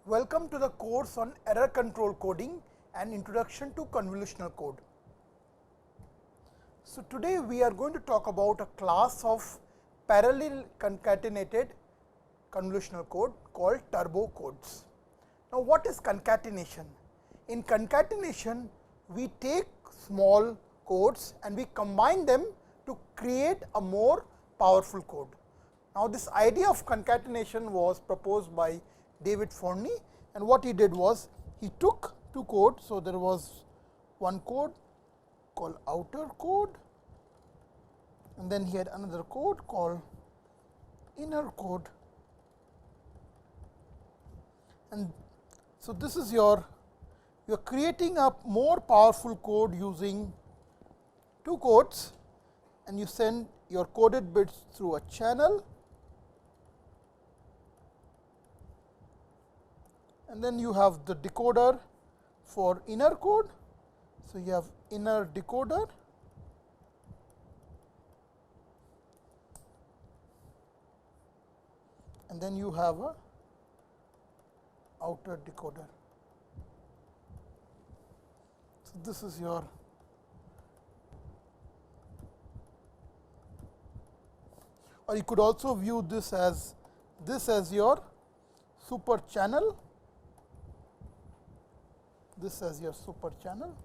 Welcome to the course on error control coding and introduction to convolutional code. So, today we are going to talk about a class of parallel concatenated convolutional code called turbo codes. Now, what is concatenation? In concatenation, we take small codes and we combine them to create a more powerful code. Now, this idea of concatenation was proposed by David Forney, and what he did was he took two codes. So, there was one code called outer code, and then he had another code called inner code. And so, this is you are creating a more powerful code using two codes, and you send your coded bits through a channel, and then you have the decoder for inner code. So, you have inner decoder, and then you have a outer decoder. So, this is your or you could also view this as your super channel, this as your super channel,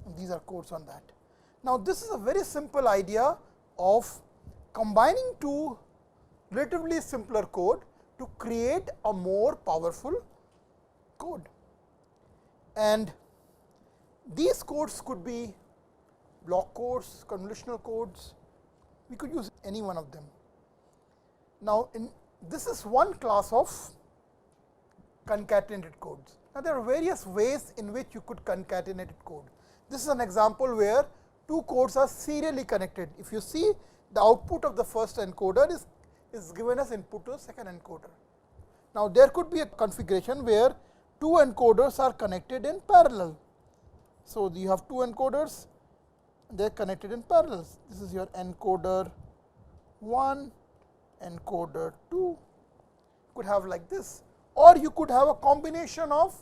and these are codes on that. Now, this is a very simple idea of combining two relatively simpler code to create a more powerful code, and these codes could be block codes, convolutional codes, we could use any one of them. Now, this is one class of concatenated codes. Now, there are various ways in which you could concatenate code. This is an example where two codes are serially connected. If you see, the output of the first encoder is given as input to the second encoder. Now, there could be a configuration where two encoders are connected in parallel. So, you have two encoders, they are connected in parallel. This is your encoder 1, encoder 2, you could have like this, or you could have a combination of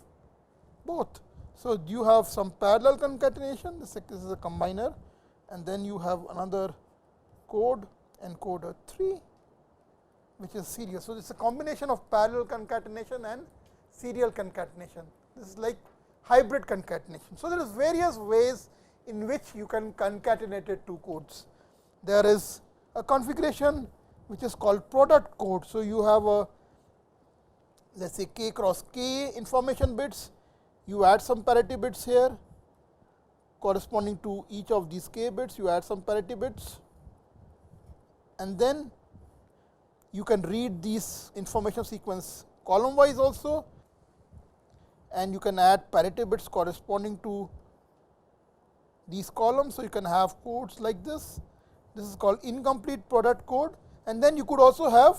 both. So, you have some parallel concatenation, this is a combiner, and then you have another code encoder 3, which is serial. So, this is a combination of parallel concatenation and serial concatenation. This is like hybrid concatenation. So, there is various ways in which you can concatenate two codes. There is a configuration which is called product code. So, you have a, let us say, k cross k information bits, you add some parity bits here corresponding to each of these k bits, you add some parity bits, and then you can read these information sequence column wise also, and you can add parity bits corresponding to these columns. So, you can have codes like this. This is called incomplete product code, and then you could also have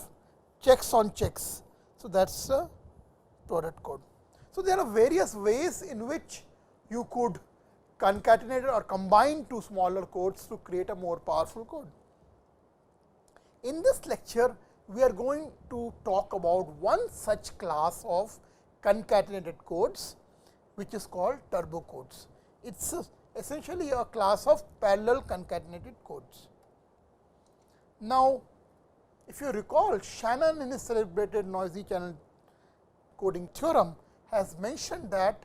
checks on checks. So, that is a product code. So, there are various ways in which you could concatenate or combine two smaller codes to create a more powerful code. In this lecture, we are going to talk about one such class of concatenated codes, which is called turbo codes. It is essentially a class of parallel concatenated codes. Now, if you recall, Shannon in his celebrated noisy channel coding theorem has mentioned that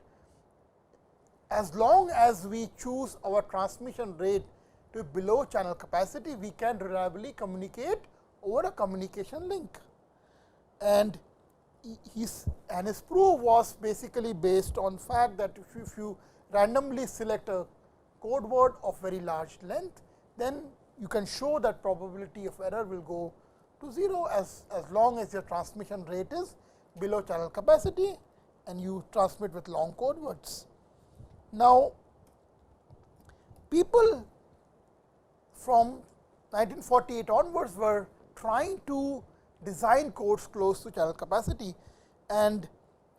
as long as we choose our transmission rate to below channel capacity, we can reliably communicate over a communication link. And his proof was basically based on fact that if you randomly select a code word of very large length, then you can show that probability of error will go to 0 as long as your transmission rate is below channel capacity and you transmit with long code words. Now, people from 1948 onwards were trying to design codes close to channel capacity, and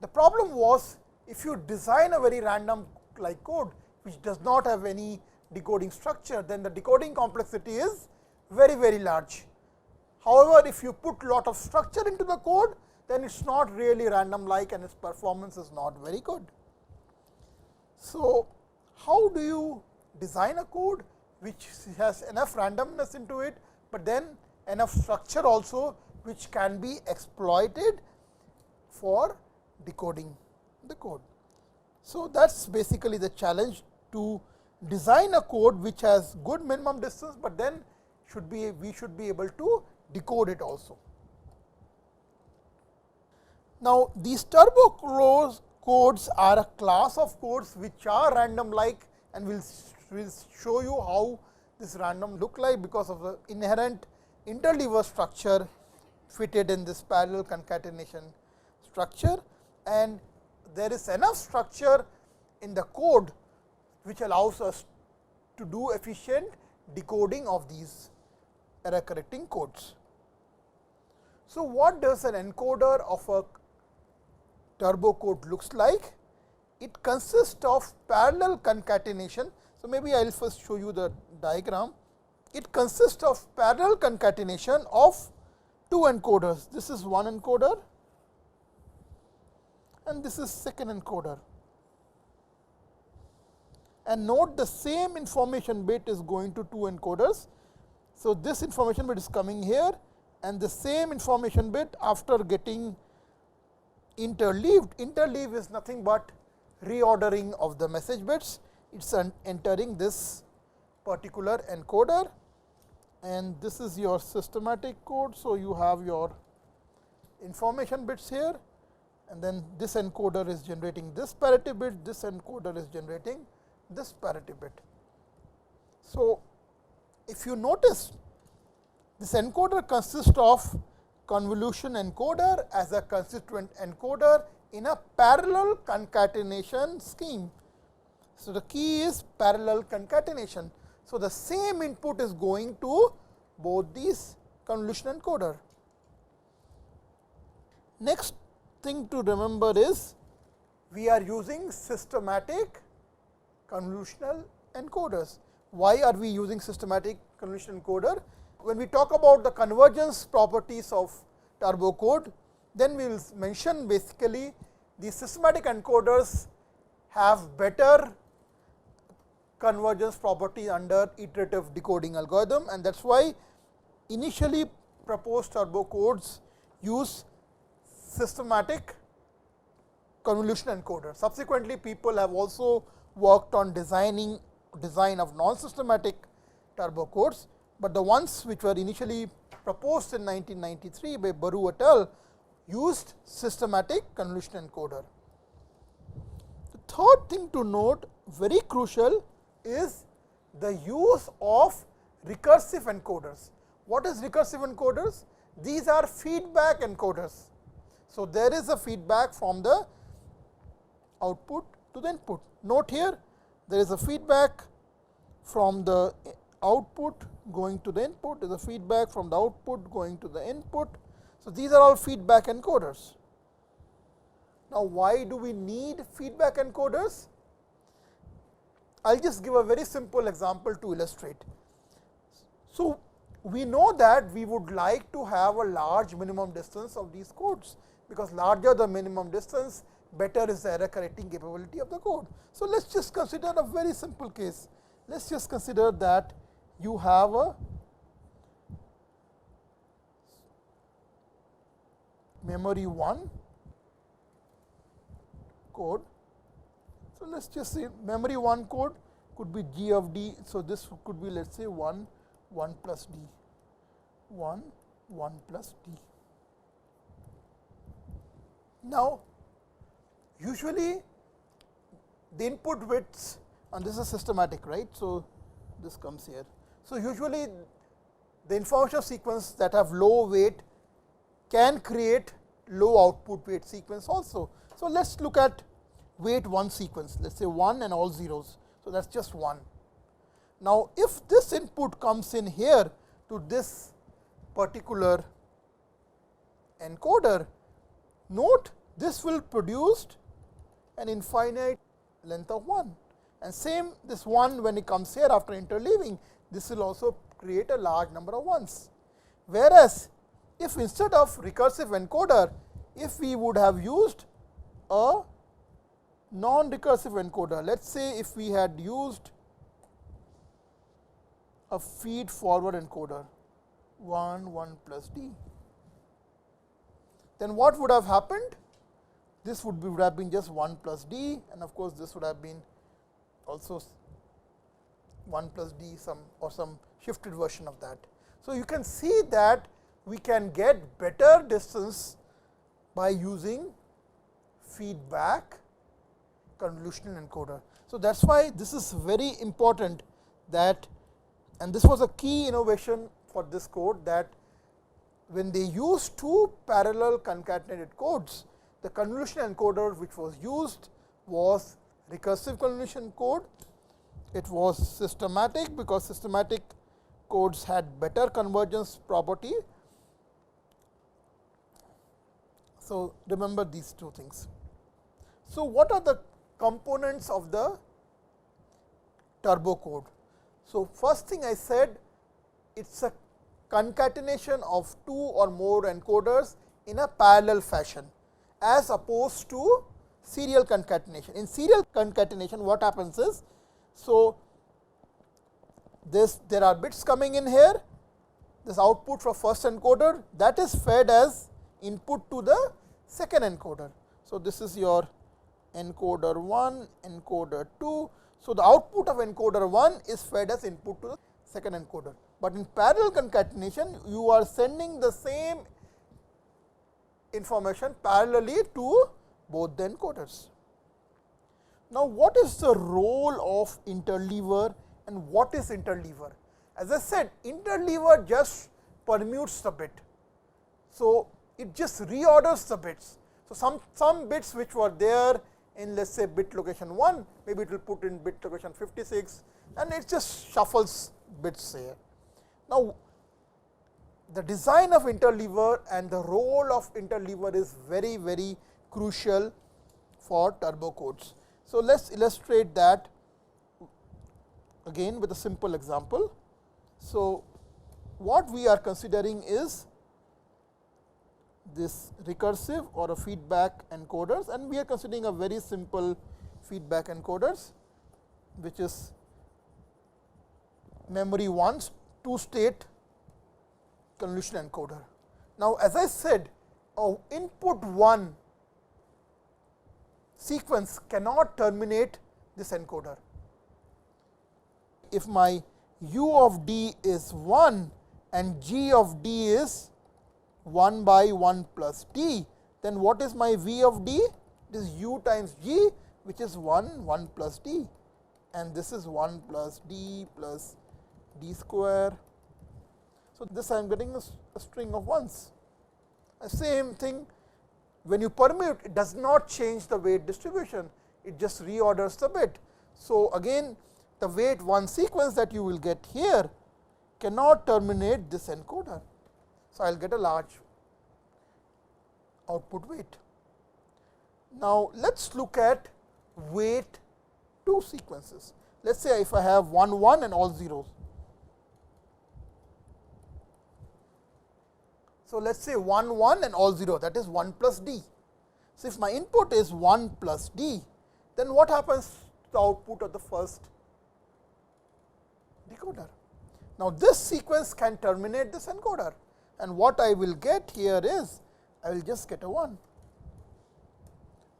the problem was if you design a very random like code which does not have any decoding structure, then the decoding complexity is very large. However, if you put lot of structure into the code, then it is not really random like and its performance is not very good. So, how do you design a code which has enough randomness into it, but then enough structure also which can be exploited for decoding the code. So, that is basically the challenge, to design a code which has good minimum distance, but then we should be able to decode it also. Now, these turbo codes are a class of codes which are random like, and we will show you how this random look like because of the inherent interleaver structure fitted in this parallel concatenation structure, and there is enough structure in the code which allows us to do efficient decoding of these error correcting codes. So, what does an encoder of a turbo code looks like? It consists of parallel concatenation. So, maybe I will first show you the diagram. It consists of parallel concatenation of two encoders. This is one encoder and this is second encoder. And note, the same information bit is going to two encoders. So, this information bit is coming here, and the same information bit after getting interleaved. Interleave is nothing but reordering of the message bits. It is entering this particular encoder, and this is your systematic code. So, you have your information bits here, and then this encoder is generating this parity bit, this encoder is generating this parity bit. So, if you notice, this encoder consists of convolution encoder as a constituent encoder in a parallel concatenation scheme. So, the key is parallel concatenation. So, the same input is going to both these convolution encoder. Next thing to remember is, we are using systematic convolutional encoders. Why are we using systematic convolution encoder? When we talk about the convergence properties of turbo code, then we will mention basically the systematic encoders have better convergence property under iterative decoding algorithm, and that is why initially proposed turbo codes use systematic convolution encoder. Subsequently, people have also worked on design of non-systematic turbo codes, but the ones which were initially proposed in 1993 by Baru et al. Used systematic convolution encoder. The third thing to note, very crucial, is the use of recursive encoders. What is recursive encoders? These are feedback encoders. So, there is a feedback from the output to the input. Note here, there is a feedback from the output going to the input, there is a feedback from the output going to the input. So, these are all feedback encoders. Now, why do we need feedback encoders? I will just give a very simple example to illustrate. So, we know that we would like to have a large minimum distance of these codes, because larger the minimum distance, better is the error correcting capability of the code. So, let us just consider a very simple case. Let us just consider that you have a memory 1 code. So, let us just say memory 1 code could be G of D. So, this could be, let us say 1 plus D, 1 plus D. Now, usually the input bits, and this is systematic, right. So, this comes here. So, usually the information sequence that have low weight can create low output weight sequence also. So, let us look at weight 1 sequence, let us say 1 and all zeros. So, that is just 1. Now, if this input comes in here to this particular encoder, note this will produce an infinite length of 1, and same this 1 when it comes here after interleaving, this will also create a large number of 1s. Whereas, if instead of recursive encoder, if we would have used a non-recursive encoder, let us say if we had used a feed forward encoder 1 plus d, then what would have happened? This would have been just 1 plus d, and of course, this would have been also 1 plus d some shifted version of that. So, you can see that we can get better distance by using feedback convolutional encoder. So, that is why this is very important that, and this was a key innovation for this code, that when they used two parallel concatenated codes, the convolutional encoder which was used was recursive convolution code. It was systematic because systematic codes had better convergence property. So, remember these two things. So, what are the components of the turbo code? So, first thing I said, it is a concatenation of two or more encoders in a parallel fashion, as opposed to serial concatenation. In serial concatenation, what happens is, so there are bits coming in here, this output from first encoder, that is fed as input to the second encoder. So, this is your encoder 1, encoder 2. So, the output of encoder 1 is fed as input to the second encoder, but in parallel concatenation you are sending the same information parallelly to both the encoders. Now, what is the role of interleaver and what is interleaver? As I said, interleaver just permutes the bit. So, it just reorders the bits. So, some bits which were there in, let us say, bit location 1, maybe it will put in bit location 56, and it just shuffles bits here. Now, the design of interleaver and the role of interleaver is very, very crucial for turbo codes. So, let us illustrate that again with a simple example. So, what we are considering is this recursive or a feedback encoders, and we are considering a very simple feedback encoders, which is memory 1's 2-state convolution encoder. Now, as I said, input 1 sequence cannot terminate this encoder. If my u of d is 1 and g of d is 1 by 1 plus d, then what is my v of d? It is u times g, which is 1 plus d, and this is 1 plus d square. So, this I am getting a string of 1s. Same thing, when you permute, it does not change the weight distribution, it just reorders the bit. So, again the weight 1 sequence that you will get here cannot terminate this encoder. So, I will get a large output weight. Now, let us look at weight 2 sequences. Let us say if I have 1 1 and all zeros. So, let us say 1 1 and all 0, that is 1 plus d. So, if my input is 1 plus d, then what happens to the output of the first decoder? Now, this sequence can terminate this encoder, and what I will get here is, I will just get a 1.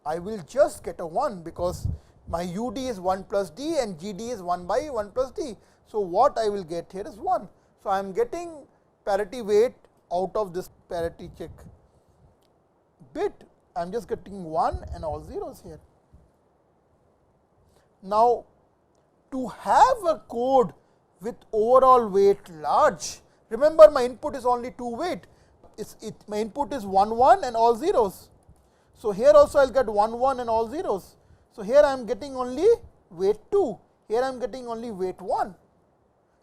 I will just get a 1 because my ud is 1 plus d and gd is 1 by 1 plus d. So, what I will get here is 1. So, I am getting parity weight out of this parity check bit, I am just getting 1 and all zeros here. Now, to have a code with overall weight large, remember my input is only 2 weight, my input is 1 1 and all zeros. So, here also I will get 1 1 and all zeros. So, here I am getting only weight 2, here I am getting only weight 1.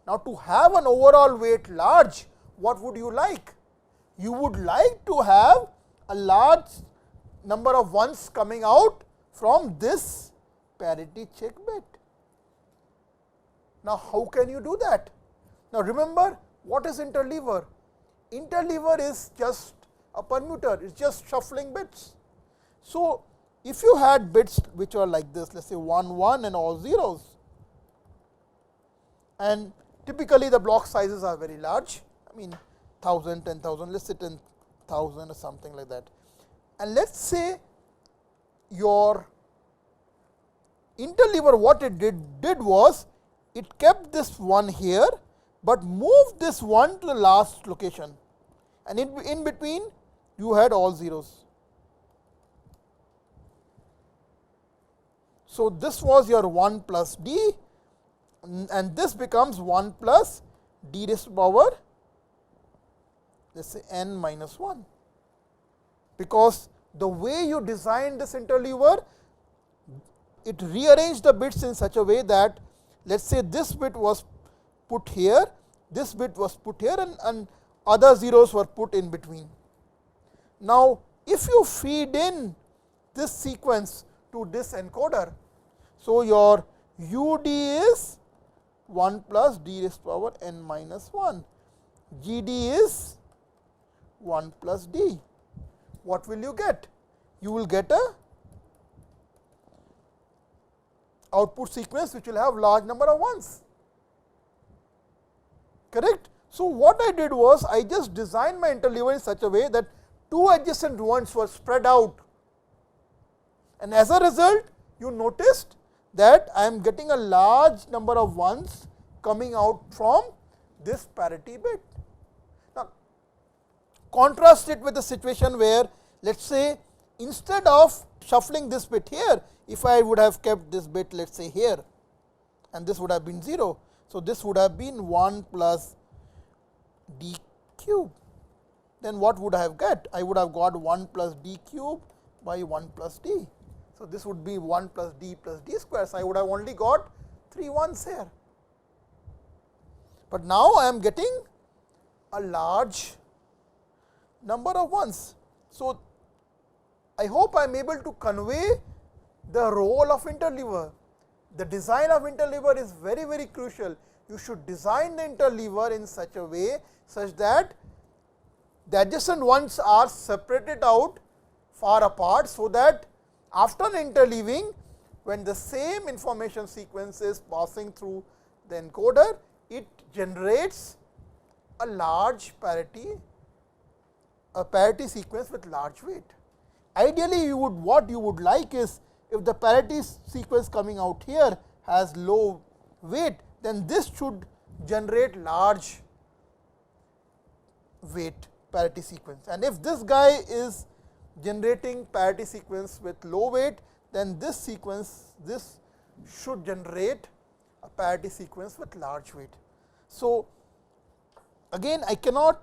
Now, to have an overall weight large, what would you like? You would like to have a large number of 1s coming out from this parity check bit. Now, how can you do that? Now, remember what is interleaver? interleaver is just a permuter, it is just shuffling bits. So, if you had bits which are like this, let us say 1 1 and all zeros, and typically the block sizes are very large, I mean 1000, 10,000, let us say 10,000 or something like that. And let us say your interleaver, what it did was, it kept this one here, but moved this one to the last location, and in between you had all zeros. So, this was your 1 plus d, and this becomes 1 plus d raised to power, let us say n minus 1, because the way you design this interleaver, it rearranged the bits in such a way that, let us say this bit was put here, this bit was put here, and other zeros were put in between. Now, if you feed in this sequence to this encoder, so your ud is 1 plus d raised to power n minus 1, gd is 1 plus d. What will you get? You will get a output sequence which will have large number of ones, correct. So, what I did was, I just designed my interleaver in such a way that two adjacent ones were spread out, and as a result you noticed that I am getting a large number of ones coming out from this parity bit. Now, contrast it with the situation where, let us say, instead of shuffling this bit here, if I would have kept this bit, let us say here, and this would have been 0. So, this would have been 1 plus d cube, then what would I have got? I would have got 1 plus d cube by 1 plus d. So, this would be 1 plus d square. So, I would have only got 3 ones here, but now I am getting a large number of ones. So, I hope I am able to convey the role of interleaver. The design of interleaver is very, very crucial. You should design the interleaver in such a way such that the adjacent ones are separated out far apart, so that after interleaving, when the same information sequence is passing through the encoder, it generates a large parity sequence with large weight. Ideally, what you would like is, if the parity sequence coming out here has low weight, then this should generate large weight parity sequence, and if this guy is generating parity sequence with low weight, then this sequence, this should generate a parity sequence with large weight. So, again I cannot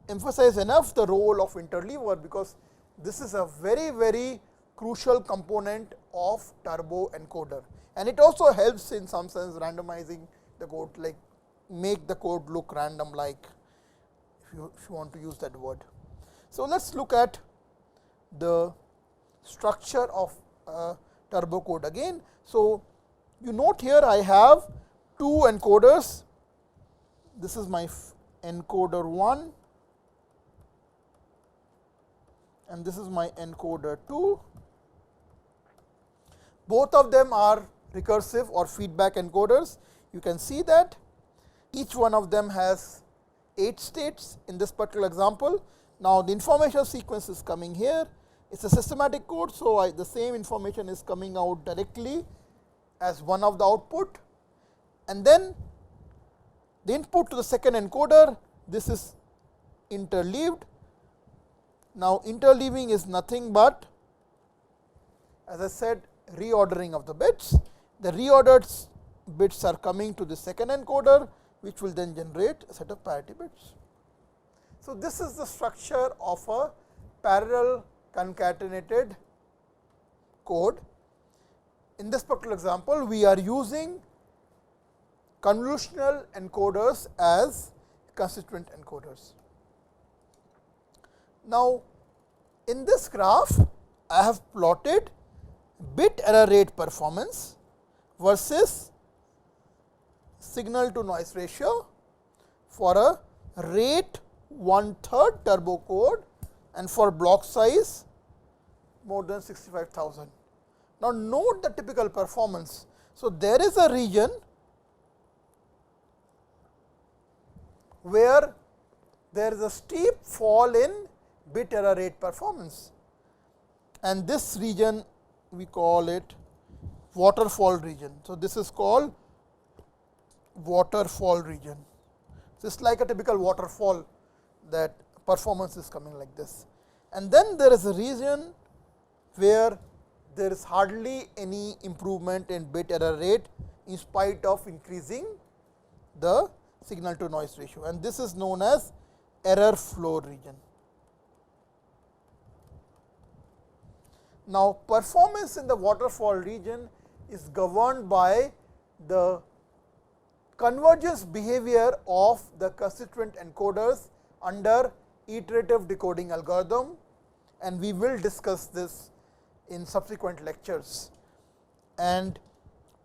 emphasize enough the role of interleaver, because this is a very, very crucial component of turbo encoder, and it also helps in some sense randomizing the code, like make the code look random like, if you want to use that word. So, let us look at the structure of turbo code again. So, you note here I have two encoders. This is my encoder 1 and this is my encoder 2. Both of them are recursive or feedback encoders. You can see that each one of them has 8 states in this particular example. Now, the information sequence is coming here. It is a systematic code. So, the same information is coming out directly as one of the output, and then the input to the second encoder, this is interleaved. Now, interleaving is nothing but, as I said, reordering of the bits. The reordered bits are coming to the second encoder, which will then generate a set of parity bits. So, this is the structure of a parallel concatenated code. In this particular example, we are using convolutional encoders as constituent encoders. Now, in this graph, I have plotted bit error rate performance versus signal to noise ratio for a rate 1/3 turbo code, and for block size more than 65,000. Now, note the typical performance. So, there is a region where there is a steep fall in bit error rate performance, and this region we call it waterfall region. So, this is called waterfall region. Just like a typical waterfall, that performance is coming like this. And then there is a region where there is hardly any improvement in bit error rate in spite of increasing the signal to noise ratio, and this is known as error floor region. Now, performance in the waterfall region is governed by the convergence behavior of the constituent encoders under iterative decoding algorithm, and we will discuss this in subsequent lectures. And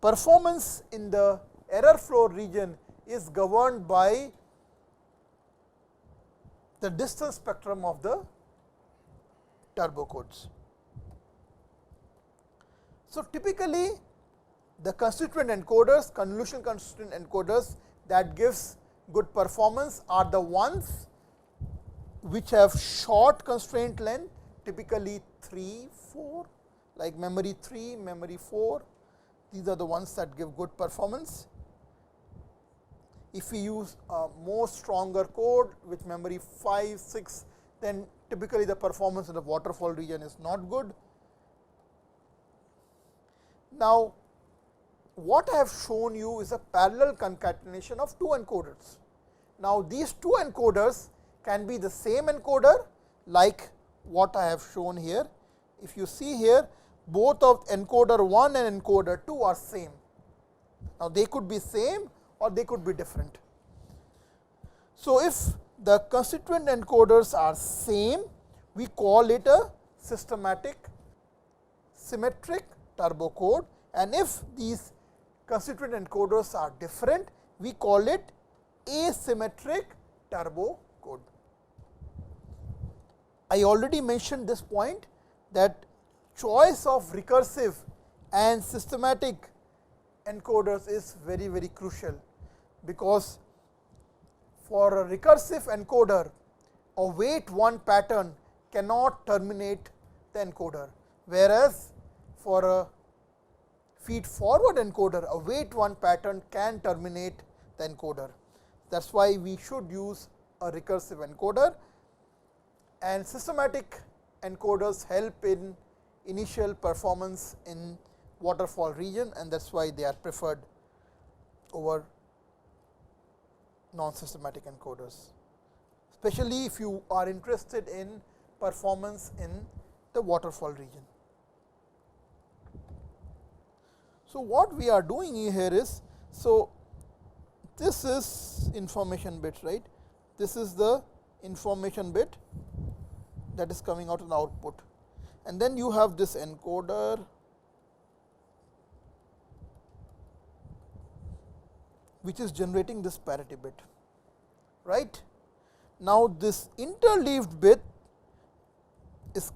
performance in the error floor region is governed by the distance spectrum of the turbo codes. So, typically the constituent encoders, convolutional constituent encoders that gives good performance are the ones which have short constraint length, typically 3, 4, like memory 3, memory 4. These are the ones that give good performance. If we use a more stronger code with memory 5, 6, then typically the performance in the waterfall region is not good. Now, what I have shown you is a parallel concatenation of two encoders. Now, these two encoders can be the same encoder, like what I have shown here. If you see here, both of encoder 1 and encoder 2 are same. Now, they could be same or they could be different. So, if the constituent encoders are same, we call it a symmetric turbo code, and if these constituent encoders are different, we call it asymmetric turbo code. I already mentioned this point, that choice of recursive and systematic encoders is very, very crucial, because for a recursive encoder, a wait 1 pattern cannot terminate the encoder, whereas for a feed forward encoder, a wait 1 pattern can terminate the encoder. That is why we should use a recursive encoder, and systematic encoders help in initial performance in waterfall region, and that is why they are preferred over non-systematic encoders, especially if you are interested in performance in the waterfall region. So, what we are doing here is, so this is information bit, right? This is the information bit that is coming out in the output, and then you have this encoder, which is generating this parity bit, right. Now, this interleaved bit is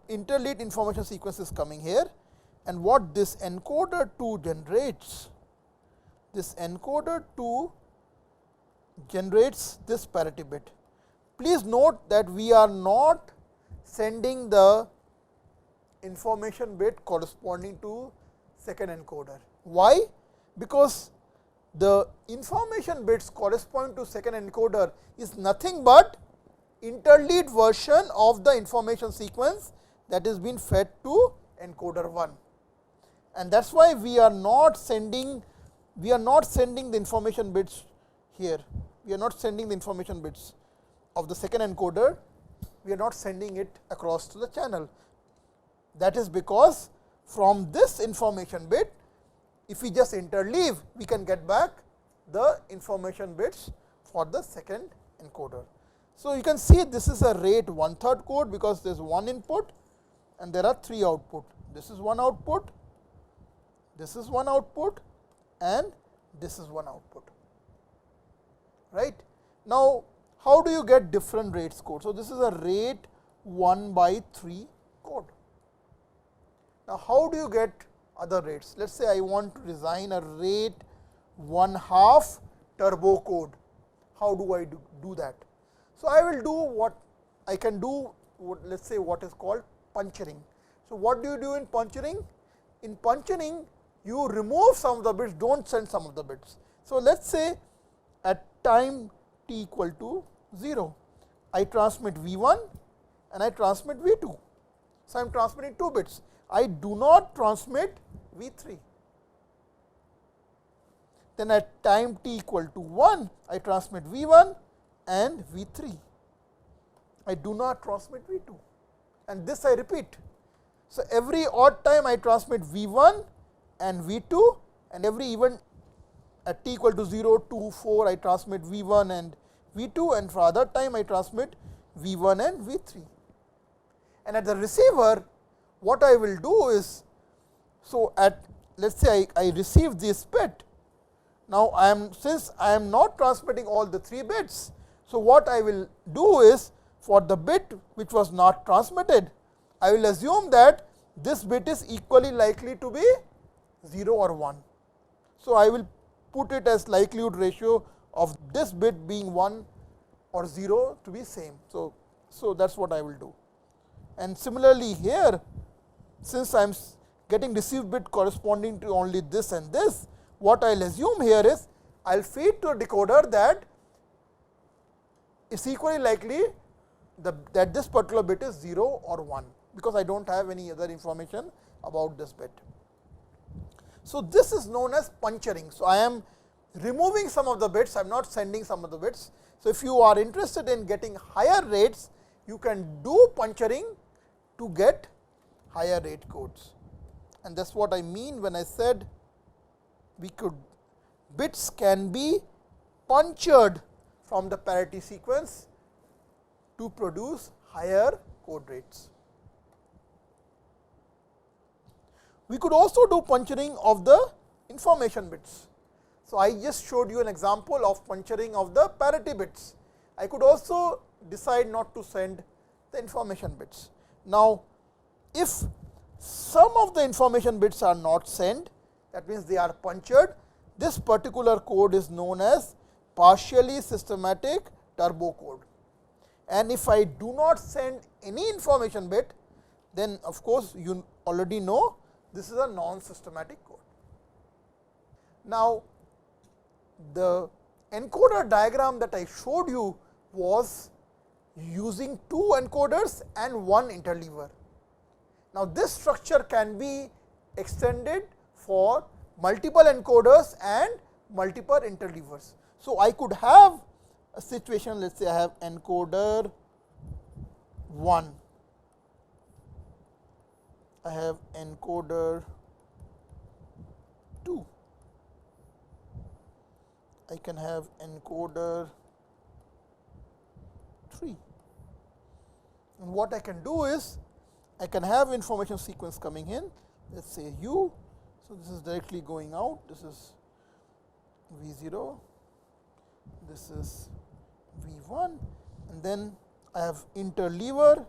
interleaved information sequence is coming here, and what this encoder 2 generates, this encoder 2 generates this parity bit. Please note that we are not sending the information bit corresponding to second encoder. Why? Because the information bits corresponding to second encoder is nothing but interleaved version of the information sequence that is being fed to encoder 1, and that is why we are not sending the information bits here. We are not sending the information bits of the second encoder, we are not sending it across to the channel. That is because from this information bit, if we just interleave, we can get back the information bits for the second encoder. So, you can see this is a rate 1/3 code, because there is one input and there are 3 output. This is one output, this is one output, and this is one output, right. Now, how do you get different rates code? So, this is a rate 1 by 3 code. Now, how do you get other rates? Let us say I want to design a rate 1/2 turbo code. How do I do that? So, I will do what I can do, let us say what is called puncturing. So, what do you do in puncturing? In puncturing, you remove some of the bits, do not send some of the bits. So, let us say at time t equal to 0, I transmit V1 and I transmit V2. So, I am transmitting 2 bits. I do not transmit V3. Then at time t equal to 1, I transmit V1 and V3. I do not transmit V2, and this I repeat. So, every odd time I transmit V1 and V2, and every even at t equal to 0, 2, 4 I transmit V1 and V2, and for other time I transmit V1 and V3. And at the receiver, what I will do is, so at let us say I receive this bit. Now, since I am not transmitting all the 3 bits, so what I will do is, for the bit which was not transmitted, I will assume that this bit is equally likely to be 0 or 1. So, I will put it as likelihood ratio of this bit being 1 or 0 to be same. So, that is what I will do. And similarly here, since I am getting received bit corresponding to only this and this, what I will assume here is, I will feed to a decoder that it is equally likely that this particular bit is 0 or 1, because I do not have any other information about this bit. So, this is known as puncturing. So, I am removing some of the bits, I am not sending some of the bits. So, if you are interested in getting higher rates, you can do puncturing to get higher rate codes, and that is what I mean when I said bits can be punctured from the parity sequence to produce higher code rates. We could also do puncturing of the information bits. So, I just showed you an example of puncturing of the parity bits. I could also decide not to send the information bits. Now, if some of the information bits are not sent, that means they are punctured, this particular code is known as partially systematic turbo code. And if I do not send any information bit, then of course, you already know this is a non-systematic code. Now, the encoder diagram that I showed you was using 2 encoders and 1 interleaver. Now, this structure can be extended for multiple encoders and multiple interleavers. So, I could have a situation, let us say I have encoder 1, I have encoder 2, I can have encoder 3, and what I can do is, I can have information sequence coming in, let us say U. So, this is directly going out, this is V0, this is V1, and then I have interleaver,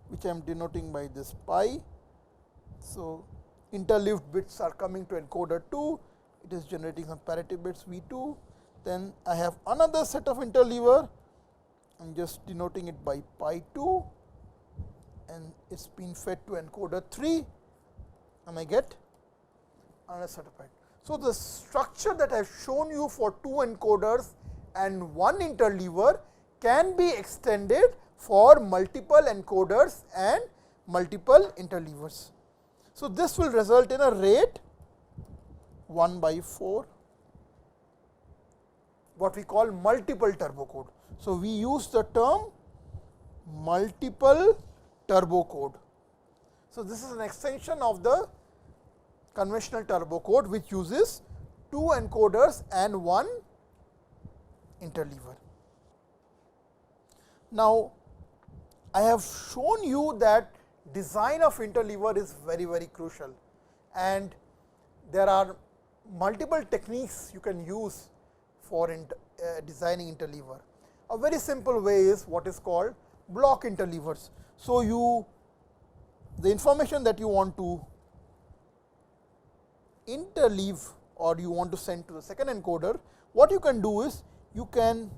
which I am denoting by this pi. So, interleaved bits are coming to encoder 2, it is generating some parity bits V2, then I have another set of interleaver, I am just denoting it by pi 2, and it is being fed to encoder 3, and I get another set of bits. So, the structure that I have shown you for 2 encoders and 1 interleaver can be extended for multiple encoders and multiple interleavers. So, this will result in a rate 1 by 4, what we call multiple turbo code. So, we use the term multiple turbo code. So, this is an extension of the conventional turbo code, which uses 2 encoders and 1 interleaver. Now, I have shown you that design of interleaver is very, very crucial, and there are multiple techniques you can use for designing interleaver. A very simple way is what is called block interleavers. So, the information that you want to interleave or you want to send to the second encoder, what you can do is you can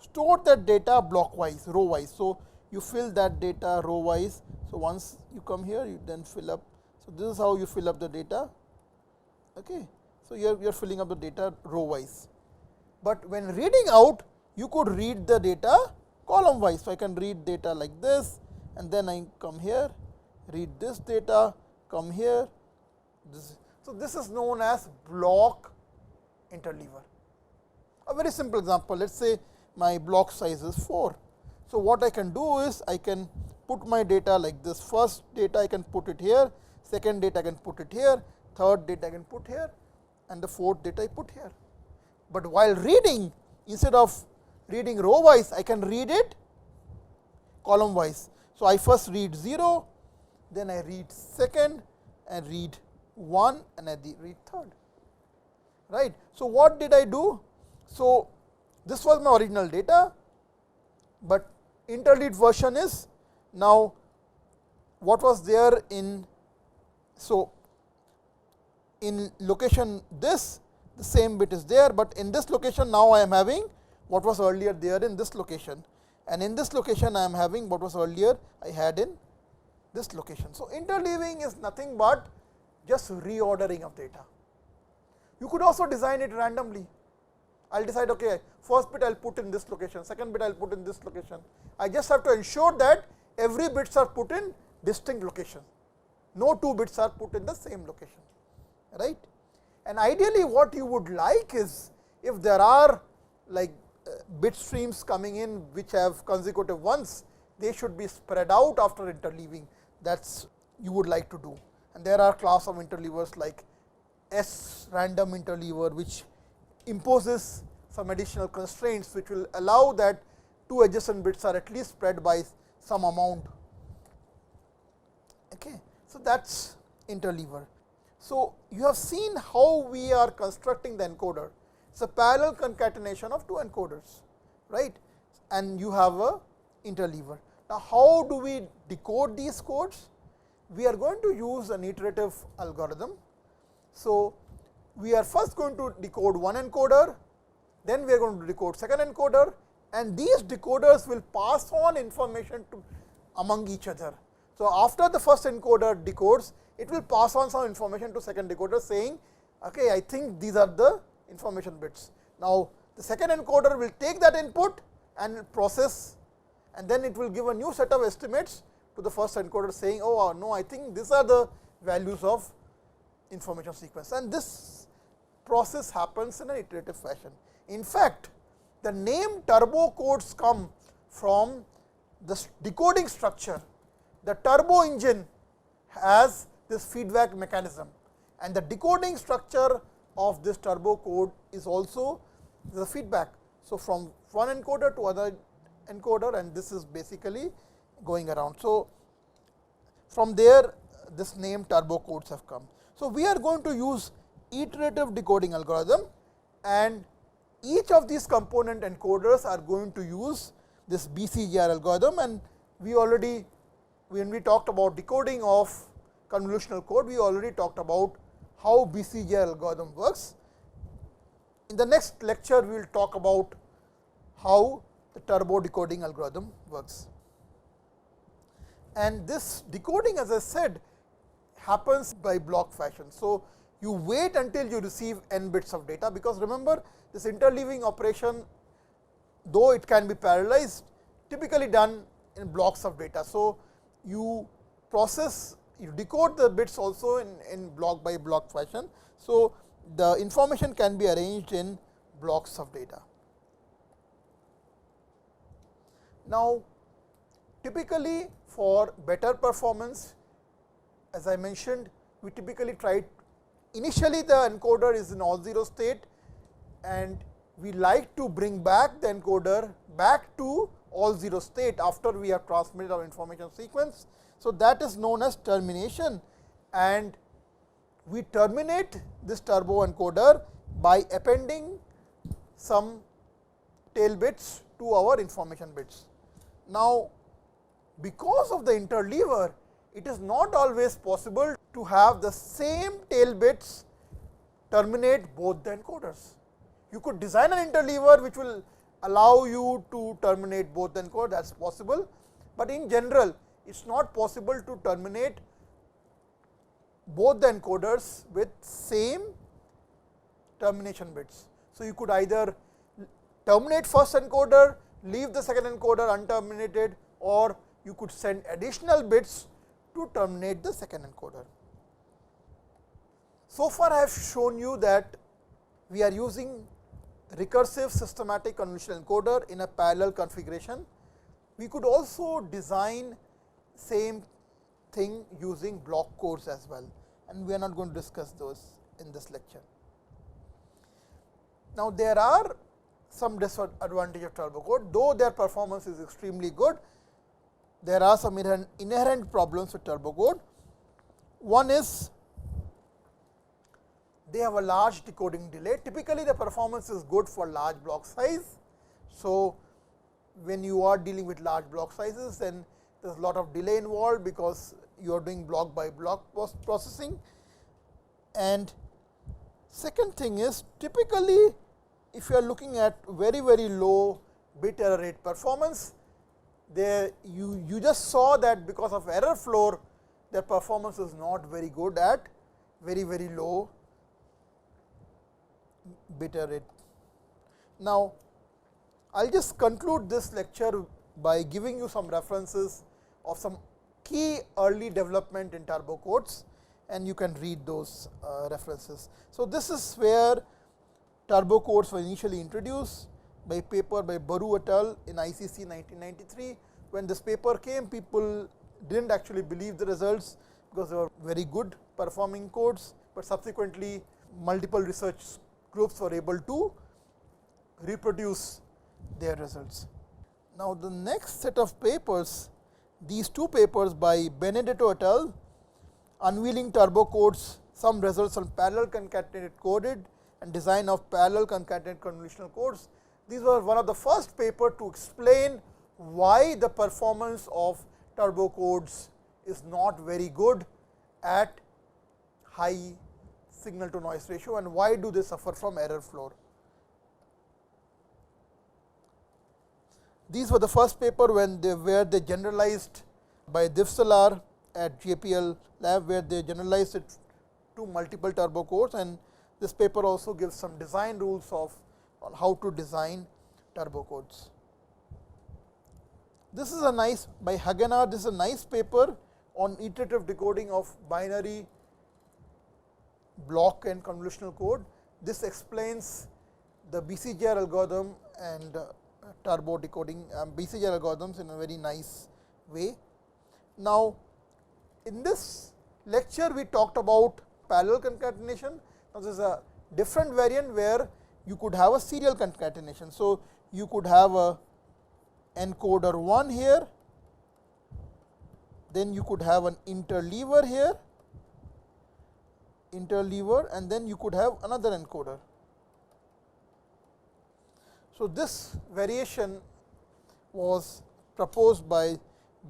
store that data block wise, row wise. So, you fill that data row wise. So, once you come here, you then fill up. So, this is how you fill up the data. Okay. So, you are filling up the data row wise, but when reading out, you could read the data column wise. So, I can read data like this, and then I come here, read this data, come here. So, this is known as block interleaver. A very simple example, let us say my block size is 4. So, what I can do is I can put my data like this. First data I can put it here, second data I can put it here, third data I can put here, and the fourth data I put here. But while reading, instead of reading row wise, I can read it column wise. So, I first read 0, then I read second and read 1 and I read third, right. So, what did I do? So, this was my original data, but interleaved version is now what was there in. So, in location this, the same bit is there, but in this location now I am having what was earlier there in this location, and in this location I am having what was earlier I had in this location. So, interleaving is nothing but just reordering of data. You could also design it randomly. I will decide, okay, first bit I will put in this location, second bit I will put in this location. I just have to ensure that every bits are put in distinct location. No two bits are put in the same location, right. And ideally what you would like is, if there are like bit streams coming in which have consecutive ones, they should be spread out after interleaving. That is you would like to do. And there are class of interleavers like S random interleaver, which imposes some additional constraints which will allow that two adjacent bits are at least spread by some amount. Okay. So, that is interleaver. So, you have seen how we are constructing the encoder. It is a parallel concatenation of two encoders, right, and you have a interleaver. Now, how do we decode these codes? We are going to use an iterative algorithm. So, we are first going to decode one encoder, then we are going to decode second encoder, and these decoders will pass on information to among each other. So, after the first encoder decodes, it will pass on some information to second decoder saying, okay, I think these are the information bits. Now, the second encoder will take that input and process, and then it will give a new set of estimates to the first encoder saying, oh no, I think these are the values of information sequence, and this process happens in an iterative fashion. In fact, the name turbo codes come from the decoding structure. The turbo engine has this feedback mechanism, and the decoding structure of this turbo code is also the feedback. So, from one encoder to other encoder, and this is basically going around. So, from there this name turbo codes have come. So, we are going to use iterative decoding algorithm, and each of these component encoders are going to use this BCGR algorithm, and we already, when we talked about decoding of convolutional code, we already talked about how BCGR algorithm works. In the next lecture, we will talk about how the turbo decoding algorithm works. And this decoding, as I said, happens by block fashion. So, you wait until you receive n bits of data, because remember this interleaving operation, though it can be parallelized, typically done in blocks of data. So, you process, you decode the bits also in block by block fashion. So, the information can be arranged in blocks of data. Now, typically for better performance, as I mentioned, we typically try, initially the encoder is in all 0 state, and we like to bring back the encoder back to all 0 state after we have transmitted our information sequence. So, that is known as termination, and we terminate this turbo encoder by appending some tail bits to our information bits. Now, because of the interleaver, it is not always possible to have the same tail bits terminate both the encoders. You could design an interleaver which will allow you to terminate both the encoders, that is possible, but in general it is not possible to terminate both the encoders with same termination bits. So, you could either terminate first encoder, leave the second encoder unterminated, or you could send additional bits to terminate the second encoder. So far I have shown you that we are using recursive systematic convolutional encoder in a parallel configuration. We could also design same thing using block codes as well, and we are not going to discuss those in this lecture. Now, there are some disadvantages of turbo code, though their performance is extremely good. There are some inherent problems with turbo code. One is they have a large decoding delay. Typically, the performance is good for large block size. So, when you are dealing with large block sizes, then there is a lot of delay involved, because you are doing block by block processing. And second thing is, typically if you are looking at very low bit error rate performance, there you just saw that because of error floor, their performance is not very good at very low bit error rate. Now, I will just conclude this lecture by giving you some references of some key early development in turbo codes, and you can read those references. So, this is where turbo codes were initially introduced by paper by Baru et al. In ICC 1993. When this paper came, people did not actually believe the results, because they were very good performing codes, but subsequently multiple research groups were able to reproduce their results. Now, the next set of papers, these two papers by Benedetto et al. Unveiling turbo codes, some results on parallel concatenated coded and design of parallel concatenated convolutional codes. These were one of the first paper to explain why the performance of turbo codes is not very good at high signal to noise ratio, and why do they suffer from error floor. These were the first paper where they generalized by Divsalar at JPL lab, where they generalized it to multiple turbo codes, and this paper also gives some design rules on how to design turbo codes. This is a nice by Hagenaar, this is a nice paper on iterative decoding of binary block and convolutional code. This explains the BCJR algorithm and turbo decoding BCJR algorithms in a very nice way. Now, in this lecture we talked about parallel concatenation. Now, there is a different variant where you could have a serial concatenation. So, you could have a encoder 1 here, then you could have an interleaver here, and then you could have another encoder. So, this variation was proposed by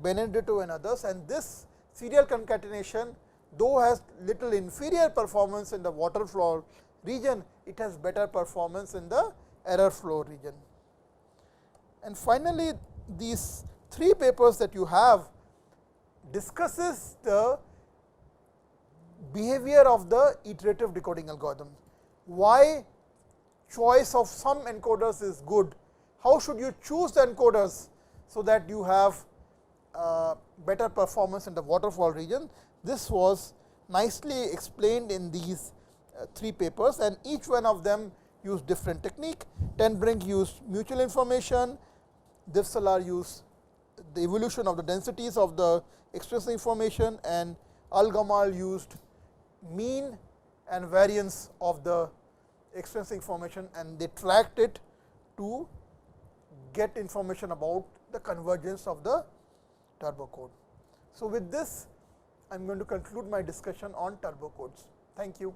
Benedetto and others, and this serial concatenation, though has little inferior performance in the water flow region, it has better performance in the error flow region. And finally, these three papers that you have discusses the behavior of the iterative decoding algorithm. Why choice of some encoders is good, how should you choose the encoders so that you have better performance in the waterfall region. This was nicely explained in these three papers, and each one of them used different technique. Ten Brink used mutual information, Divsalar used the evolution of the densities of the expressive information, and Al-Gamal used mean and variance of the expressive information, and they tracked it to get information about the convergence of the turbo code. So, with this I am going to conclude my discussion on turbo codes. Thank you.